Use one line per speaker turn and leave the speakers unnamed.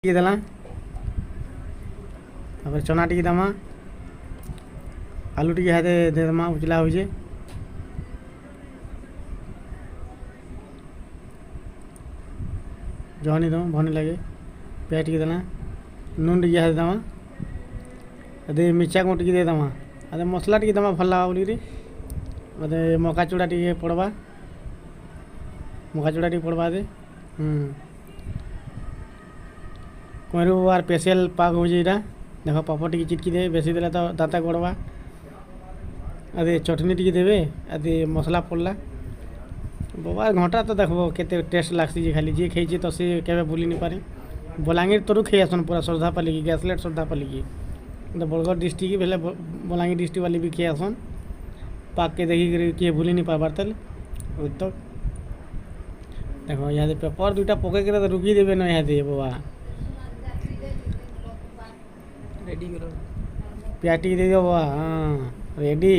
ଟିକେ ଦେଲା ତାପରେ ଚନା ଟିକେ ଦେମା ଆଲୁ ଟିକେ ହାତେ ଦେମା ଉଜଲା ହଉଛେ ଜହନି ଦମ ଭନି ଲାଗେ ପିଆଜ ଟିକେ ଦେଲା ନୁନ ଟିକେ ହାତେ ଦେମା ଆଦେ ମିର୍ଚା ଗୁଣ୍ଡ ଟିକେ ଦେଇଦେମା ଆଦେ ମସଲା ଟିକେ ଦେମା ଭଲ ଲାଗବା ବୋଲିକିରି ଆଦେ ମକା ଚୁଡ଼ା ଟିକେ ପଡ଼ବା ମକା ଚୁଡ଼ା ଟିକେ ପଡ଼ବା ଆଦେ କୁଆଁରୁ ଆର୍ ସ୍ପେଶିଆଲ ପାଗ ହଉଛି ଏଇଟା ଦେଖ ପାପଡ଼ ଟିକେ ଚିଟକି ଦେବେ ବେଶୀ ଦେଲେ ତ ଦାঁତା ଗଡ଼ବା ଆଦେ ଚଟନି ଟିକେ ଦେବେ ଆଦେ ମସଲା ପଡ଼ଲା ବାବା ଘଣ୍ଟା ତ ଦେଖବ କେତେ ଟେଷ୍ଟ ଲାଗ୍ସି ଯେ ଖାଲି ଯିଏ ଖାଇছে ତ ସେ କେବେ ଭୁଲି ନି ପାରେ ବଲାଙ୍ଗୀର ତରୁ ଖାଇ ଆସନ୍ ପୁରା ଶ୍ରଦ୍ଧା ପାଲିକି ଗ୍ୟାସଲେଟ୍ ଶ୍ରଦ୍ଧା ପାଲିକି ବରଗଡ଼ ଡିଷ୍ଟ୍ରିକ୍ଟ ବେଲେ ବଲାଙ୍ଗୀର ଡିଷ୍ଟ୍ରିକ୍ଟ ବାଲି ବି ଖାଇ ଆସନ୍ ପାଗକେ ଦେଖିକିରି କିଏ ଭୁଲି ନି ପାରବାର୍ ତାହେଲେ ତ ଦେଖ ଇହାଦେ ପେପର ଦୁଇଟା ପକେଇକିରି ରୁକି ଦେବେ ନ ଇହାଦେ ବାବା
रेडी करो
ପିଆଜ ଟିକେ ଦେଇଦିଅ ବାବା ହଁ ରେଡ଼ି